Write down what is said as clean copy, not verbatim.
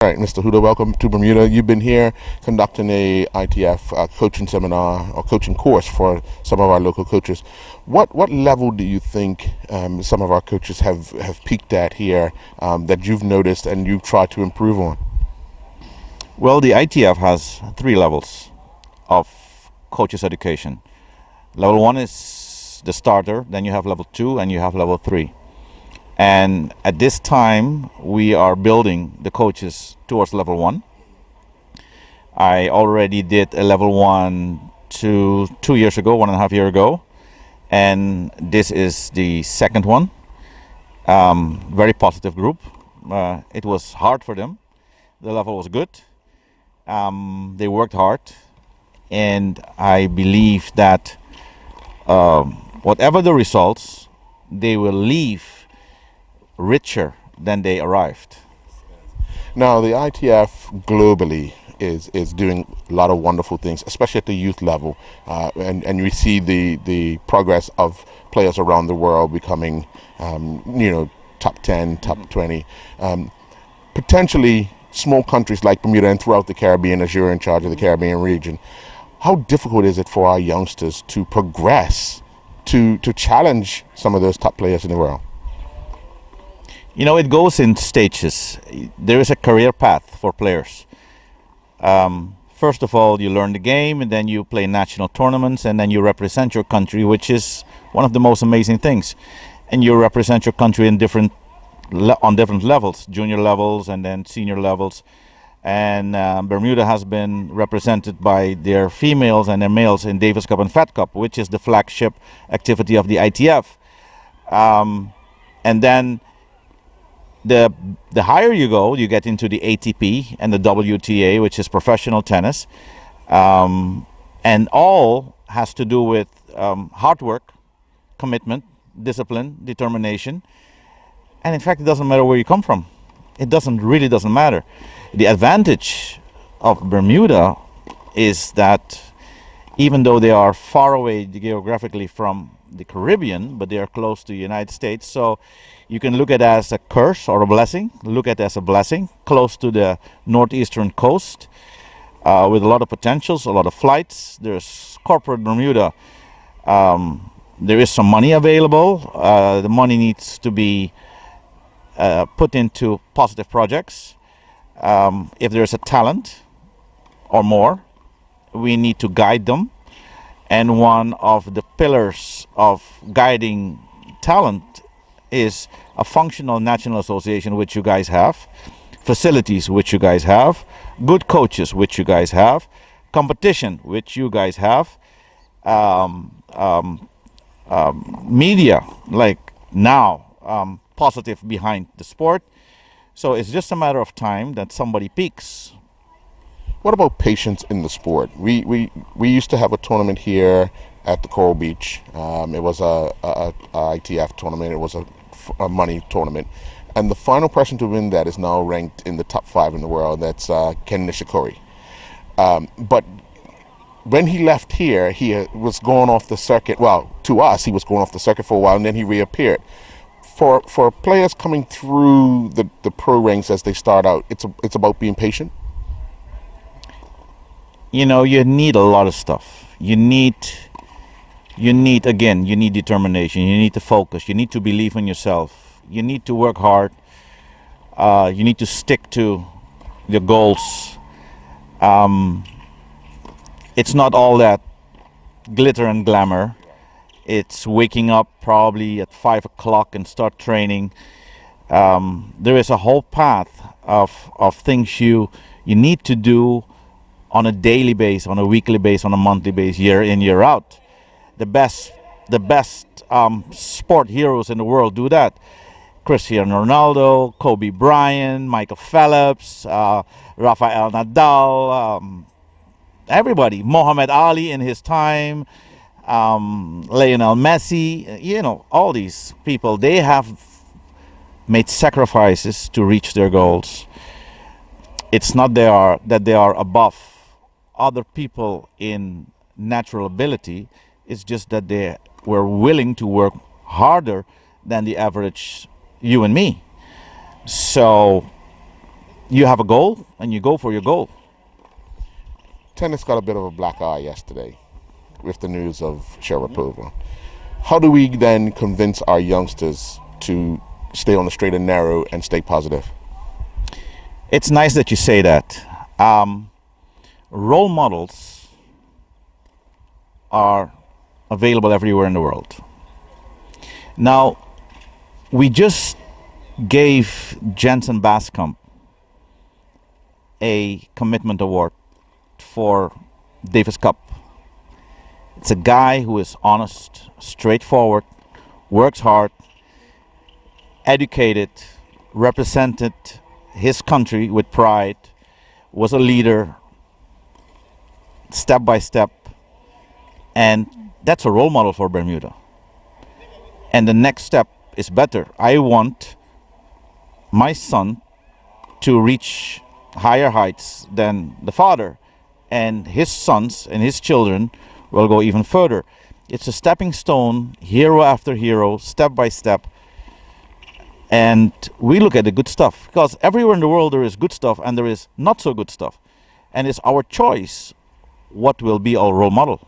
All right, Mr. Huda, welcome to Bermuda. You've been here conducting a ITF coaching seminar or coaching course for some of our local coaches. What level do you think some of our coaches have peaked at here that you've noticed and you've tried to improve on? Well, the ITF has 3 levels of coaches education. Level 1 is the starter, then you have level 2 and you have level 3. And at this time, we are building the coaches towards level 1. I already did a level 1 2 years ago, 1.5 years ago. And this is the second one. Very positive group. It was hard for them. The level was good. They worked hard. And I believe that whatever the results, they will leave richer than they arrived. Now, the ITF globally is doing a lot of wonderful things, especially at the youth level, and we see the progress of players around the world becoming, top 10, top 20. Potentially, small countries like Bermuda and throughout the Caribbean, as you're in charge of the Caribbean region, how difficult is it for our youngsters to progress, to challenge some of those top players in the world? It goes in stages. There is a career path for players. First of all, you learn the game, and then you play national tournaments, and then you represent your country, which is one of the most amazing things. And you represent your country on different levels, junior levels and then senior levels. And Bermuda has been represented by their females and their males in Davis Cup and Fed Cup, which is the flagship activity of the ITF. And then the higher you go, you get into the ATP and the WTA, which is professional tennis. And all has to do with hard work, commitment, discipline, determination. And in fact, it doesn't matter where you come from. It really doesn't matter. The advantage of Bermuda is that even though they are far away geographically from the Caribbean, but they are close to the United States, so you can look at it as a curse or a blessing. Look at it as a blessing, close to the northeastern coast, with a lot of potentials, a lot of flights. There's corporate Bermuda. There is some money available. The money needs to be put into positive projects. If there's a talent or more, we need to guide them. And one of the pillars of guiding talent is a functional national association, which you guys have, facilities, which you guys have, good coaches, which you guys have, competition, which you guys have, media, like now, positive behind the sport. So it's just a matter of time that somebody peaks. What about patience in the sport? We used to have a tournament here at the Coral Beach. It was a ITF tournament. It was a money tournament, and the final person to win that is now ranked in the top 5 in the world. That's Ken Nishikori. But when he left here, he was going off the circuit. Well, to us, he was going off the circuit for a while, and then he reappeared. For players coming through the pro ranks as they start out, it's about being patient. You need a lot of stuff. You need determination. You need to focus. You need to believe in yourself. You need to work hard. You need to stick to your goals. It's not all that glitter and glamour. It's waking up probably at 5 o'clock and start training. There is a whole path of things you need to do on a daily basis, on a weekly basis, on a monthly basis, year in, year out. The best sport heroes in the world do that. Cristiano Ronaldo, Kobe Bryant, Michael Phelps, Rafael Nadal, everybody. Muhammad Ali in his time, Lionel Messi, all these people, they have made sacrifices to reach their goals. It's not that they are above other people in natural ability. It's just that they were willing to work harder than the average you and me. So you have a goal and you go for your goal. Tennis got a bit of a black eye yesterday with the news of Sharapova. How do we then convince our youngsters to stay on the straight and narrow and stay positive? It's nice that you say that. Role models are available everywhere in the world. Now, we just gave Jensen Bascomb a commitment award for Davis Cup. It's a guy who is honest, straightforward, works hard, educated, represented his country with pride, was a leader step by step, and that's a role model for Bermuda. And the next step is better. I want my son to reach higher heights than the father, and his sons and his children will go even further. It's a stepping stone, hero after hero, step by step. And we look at the good stuff, because everywhere in the world there is good stuff and there is not so good stuff. And it's our choice what will be our role model.